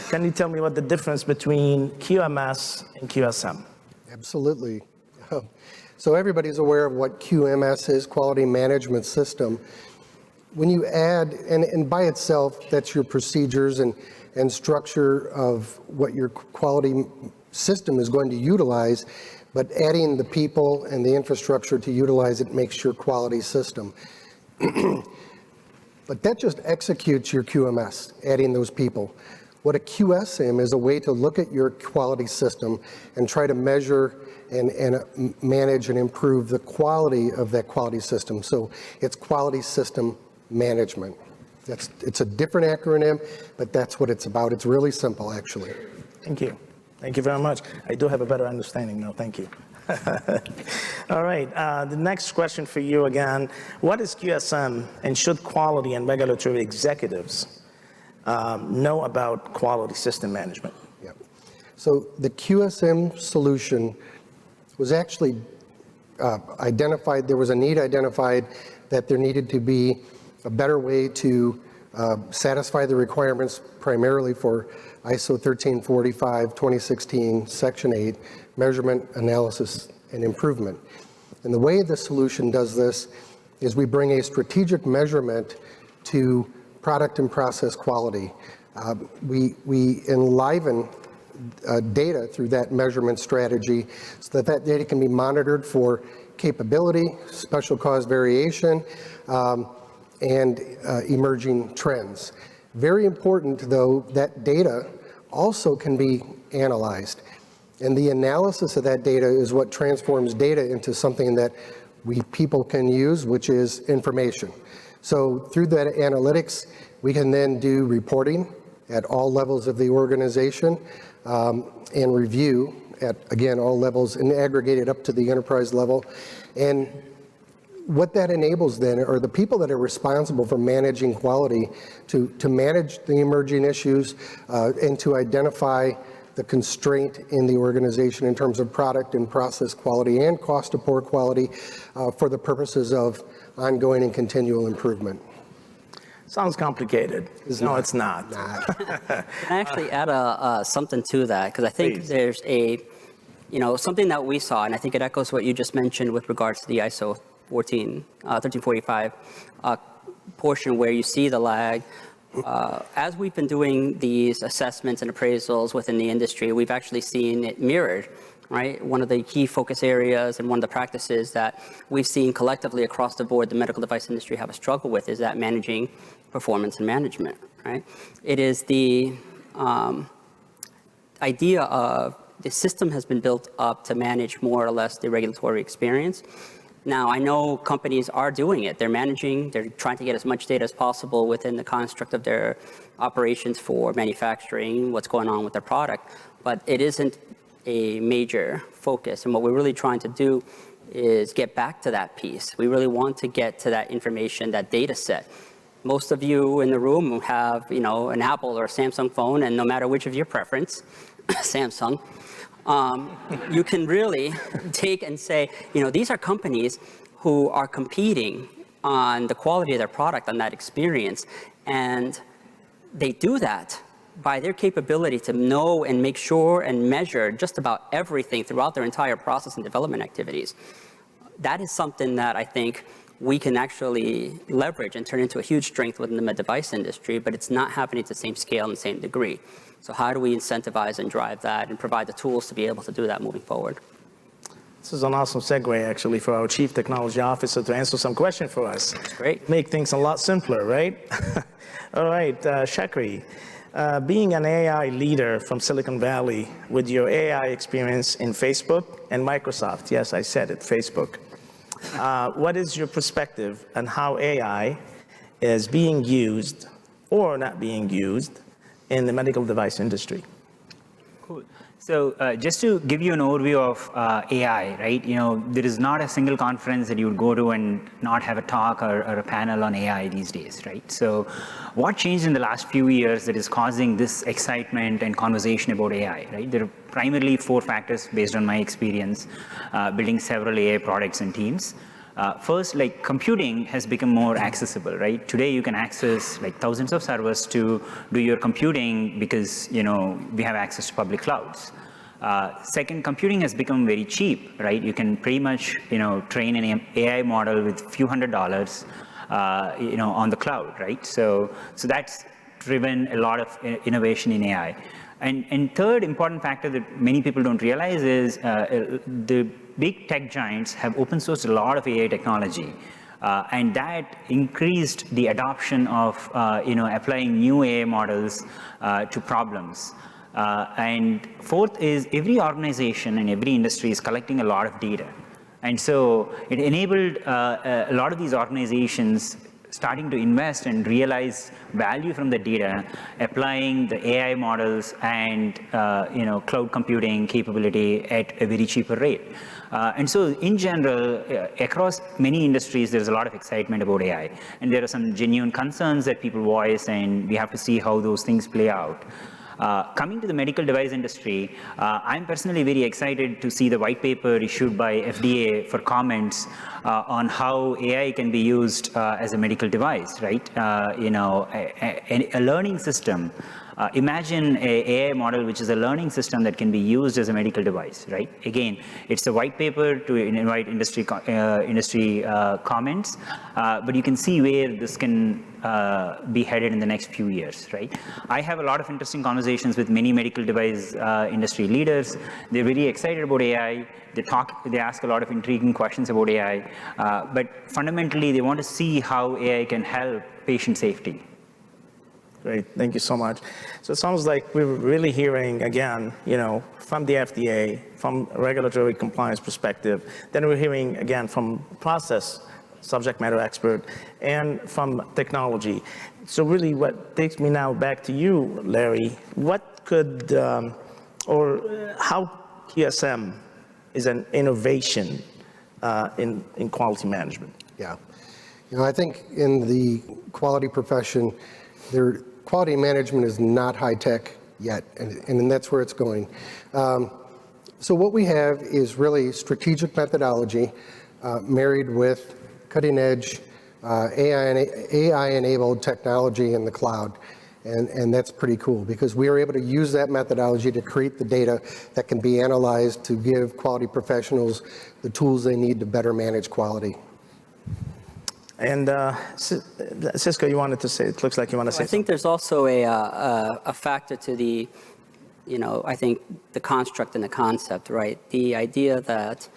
can you tell me what the difference between QMS and QSM? Absolutely. So everybody's aware of what QMS is, Quality Management System. When you add, and by itself, that's your procedures and structure of what your quality system is going to utilize, but adding the people and the infrastructure to utilize it makes your quality system. But that just executes your QMS, adding those people. What a QSM is a way to look at your quality system and try to measure and manage and improve the quality of that quality system. So it's quality system management. It's a different acronym, but that's what it's about. It's really simple, actually. Thank you. Thank you very much. I do have a better understanding now. Thank you. All right. The next question for you again. What is QSM, and should quality and regulatory executives know about quality system management? Yeah. So the QSM solution was actually identified. There was a need identified that there needed to be a better way to satisfy the requirements primarily for ISO 1345, 2016, Section 8, measurement, analysis, and improvement. And the way the solution does this is we bring a strategic measurement to product and process quality. We enliven data through that measurement strategy so that data can be monitored for capability, special cause variation, and emerging trends. Very important, though, that data also can be analyzed. And the analysis of that data is what transforms data into something that people can use, which is information. So through that analytics, we can then do reporting at all levels of the organization and review at, again, all levels and aggregate it up to the enterprise level. And what that enables then are the people that are responsible for managing quality to manage the emerging issues and to identify the constraint in the organization in terms of product and process quality and cost of poor quality for the purposes of ongoing and continual improvement. Sounds complicated. No, it's not. Can I actually add something to that? Because I think there's something that we saw, and I think it echoes what you just mentioned with regards to the ISO 1345 portion where you see the lag. As we've been doing these assessments and appraisals within the industry, we've actually seen it mirrored, right? One of the key focus areas and one of the practices that we've seen collectively across the board the medical device industry have a struggle with is that managing performance and management, right? It is the idea of the system has been built up to manage more or less the regulatory experience. Now, I know companies are doing it. They're managing, they're trying to get as much data as possible within the construct of their operations for manufacturing, what's going on with their product, but it isn't a major focus. And what we're really trying to do is get back to that piece. We really want to get to that information, that data set. Most of you in the room have, an Apple or a Samsung phone, and no matter which of your preference, Samsung, you can really take and say, these are companies who are competing on the quality of their product, on that experience. And they do that by their capability to know and make sure and measure just about everything throughout their entire process and development activities. That is something that I think we can actually leverage and turn into a huge strength within the med device industry, but it's not happening to the same scale and the same degree. So how do we incentivize and drive that and provide the tools to be able to do that moving forward? This is an awesome segue, actually, for our Chief Technology Officer to answer some questions for us. That's great. Make things a lot simpler, right? All right, Chakri, being an AI leader from Silicon Valley with your AI experience in Facebook and Microsoft, yes, I said it, Facebook, what is your perspective on how AI is being used or not being used in the medical device industry? Cool. So just to give you an overview of AI, right? There is not a single conference that you would go to and not have a talk or a panel on AI these days, right? So what changed in the last few years that is causing this excitement and conversation about AI, right? There are primarily 4 factors based on my experience building several AI products and teams. First, like computing has become more accessible, right? Today you can access like thousands of servers to do your computing because, we have access to public clouds. Second, computing has become very cheap, right? You can pretty much, train an AI model with a few $100s, on the cloud, right? So that's driven a lot of innovation in AI. And third important factor that many people don't realize is the big tech giants have open sourced a lot of AI technology. And that increased the adoption of, applying new AI models to problems. And fourth is every organization and every industry is collecting a lot of data. And so it enabled a lot of these organizations starting to invest and realize value from the data, applying the AI models and cloud computing capability at a very cheaper rate. And so in general, across many industries, there's a lot of excitement about AI. And there are some genuine concerns that people voice, and we have to see how those things play out. Coming to the medical device industry, I'm personally very excited to see the white paper issued by FDA for comments on how AI can be used as a medical device, right? A learning system. Imagine an AI model which is a learning system that can be used as a medical device, right? Again, it's a white paper to invite industry comments, but you can see where this can be headed in the next few years, right? I have a lot of interesting conversations with many medical device industry leaders. They're very excited about AI. They ask a lot of intriguing questions about AI, but fundamentally they want to see how AI can help patient safety. Great, thank you so much. So it sounds like we're really hearing, again, from the FDA, from a regulatory compliance perspective, then we're hearing, again, from process subject matter expert, and from technology. So really what takes me now back to you, Larry, what could, or how QSM is an innovation in quality management? Yeah. I think in the quality profession, quality management is not high tech yet, and that's where it's going. So what we have is really strategic methodology married with cutting edge AI-enabled technology in the cloud. And that's pretty cool because we are able to use that methodology to create the data that can be analyzed to give quality professionals the tools they need to better manage quality. And Cisco, you wanted to say, it looks like you want to say I think there's also a factor to the, I think the construct and the concept, right? The idea that,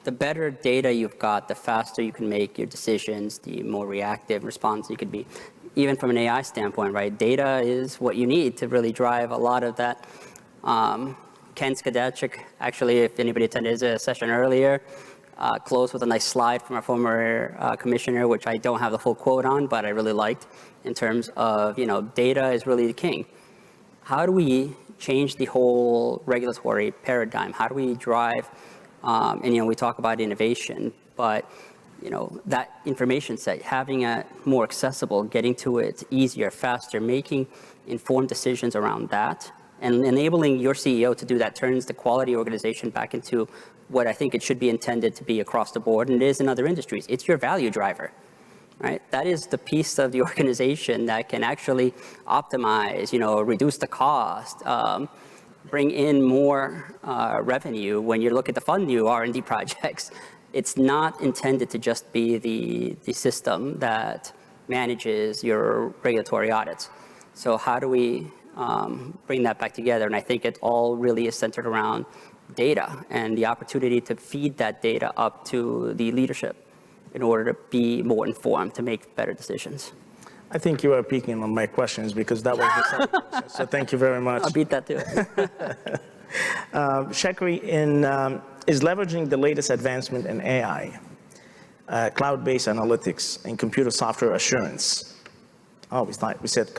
the better data you've got, the faster you can make your decisions, the more reactive response you could be. Even from an AI standpoint, right? Data is what you need to really drive a lot of that. Ken Skadachik, actually, if anybody attended his session earlier, closed with a nice slide from our former commissioner, which I don't have the full quote on, but I really liked in terms of, data is really the king. How do we change the whole regulatory paradigm? How do we drive, and we talk about innovation, but that information set, having it more accessible, getting to it easier, faster, making informed decisions around that, and enabling your CEO to do that turns the quality organization back into what I think it should be intended to be across the board, and it is in other industries. It's your value driver, right? That is the piece of the organization that can actually optimize, reduce the cost, bring in more revenue when you look at the fund new R&D projects. It's not intended to just be the system that manages your regulatory audits. So how do we bring that back together? And I think it all really is centered around data and the opportunity to feed that data up to the leadership in order to be more informed, to make better decisions. I think you are peeking on my questions because that was the second question. So thank you very much. I'll beat that too. Chakri, is leveraging the latest advancement in AI, cloud-based analytics, and computer software assurance. Oh, we said,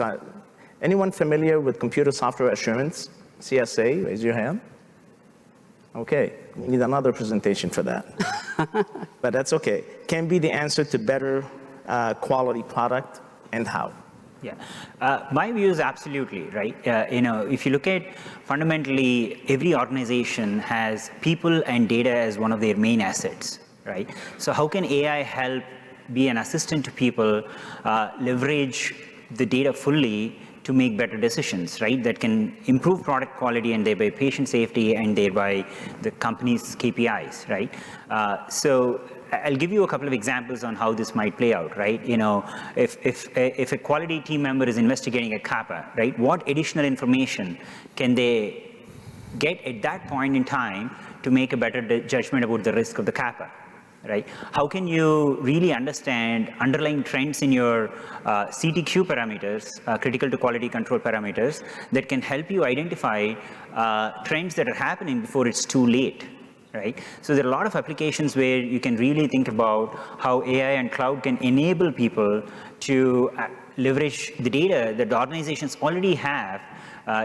anyone familiar with computer software assurance? CSA, raise your hand. Okay, we need another presentation for that. But that's okay. Can be the answer to better quality product, and how? Yeah, my view is absolutely, right? If you look at fundamentally, every organization has people and data as one of their main assets, right? So how can AI help be an assistant to people, leverage the data fully to make better decisions, right? That can improve product quality and thereby patient safety and thereby the company's KPIs, right? So I'll give you a couple of examples on how this might play out, right? You know, if a quality team member is investigating a CAPA, right? What additional information can they get at that point in time to make a better judgment about the risk of the CAPA, right? How can you really understand underlying trends in your CTQ parameters, critical to quality control parameters, that can help you identify trends that are happening before it's too late, right? So there are a lot of applications where you can really think about how AI and cloud can enable people to leverage the data that the organizations already have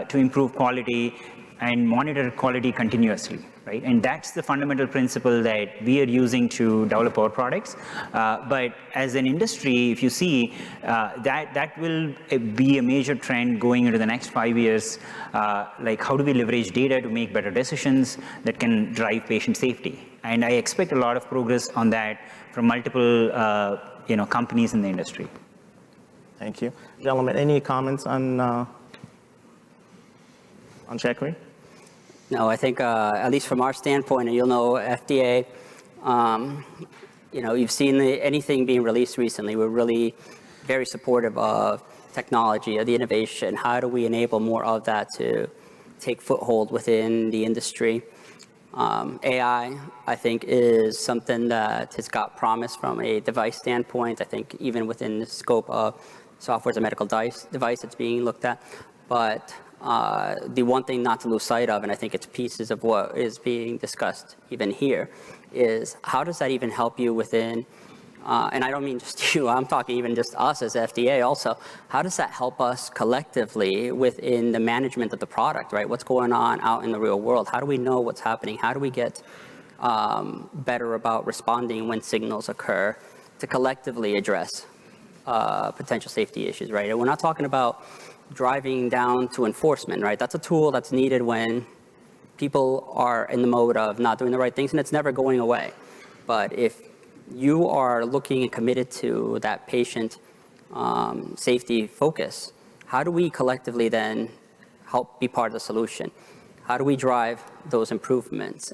to improve quality and monitor quality continuously, right? And that's the fundamental principle that we are using to develop our products. But as an industry, if you see, that will be a major trend going into the next 5 years. Like, how do we leverage data to make better decisions that can drive patient safety? And I expect a lot of progress on that from multiple companies in the industry. Thank you. Gentlemen, any comments on Chakri? No, I think at least from our standpoint, and you'll know FDA, you've seen anything being released recently. We're really very supportive of technology, of the innovation. How do we enable more of that to take foothold within the industry? AI, I think, is something that has got promise from a device standpoint. I think even within the scope of software as a medical device that's being looked at. But the one thing not to lose sight of, and I think it's pieces of what is being discussed even here, is how does that even help you within, and I don't mean just you, I'm talking even just us as FDA also, how does that help us collectively within the management of the product, right? What's going on out in the real world? How do we know what's happening? How do we get better about responding when signals occur to collectively address potential safety issues, right? And we're not talking about driving down to enforcement, right? That's a tool that's needed when people are in the mode of not doing the right things, and it's never going away. But if you are looking and committed to that patient safety focus, how do we collectively then help be part of the solution? How do we drive those improvements?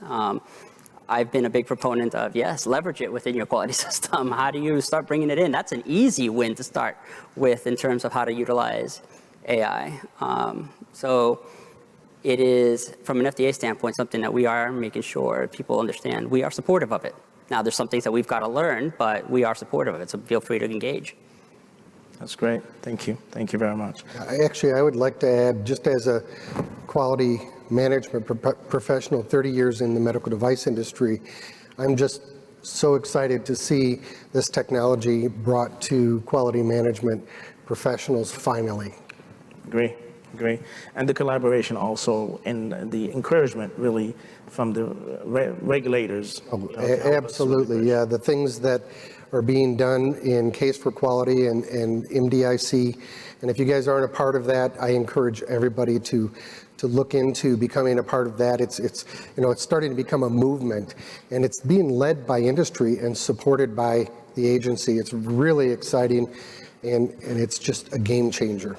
I've been a big proponent of, yes, leverage it within your quality system. How do you start bringing it in? That's an easy win to start with in terms of how to utilize AI. So it is, from an FDA standpoint, something that we are making sure people understand. We are supportive of it. Now, there's some things that we've got to learn, but we are supportive of it, so feel free to engage. That's great. Thank you. Thank you very much. I would like to add, just as a quality management professional, 30 years in the medical device industry, I'm just so excited to see this technology brought to quality management professionals finally. Agree. And the collaboration also and the encouragement really from the regulators. Absolutely, yeah. The things that are being done in Case for Quality and MDIC. And if you guys aren't a part of that, I encourage everybody to look into becoming a part of that. It's starting to become a movement, and it's being led by industry and supported by the agency. It's really exciting, and it's just a game changer.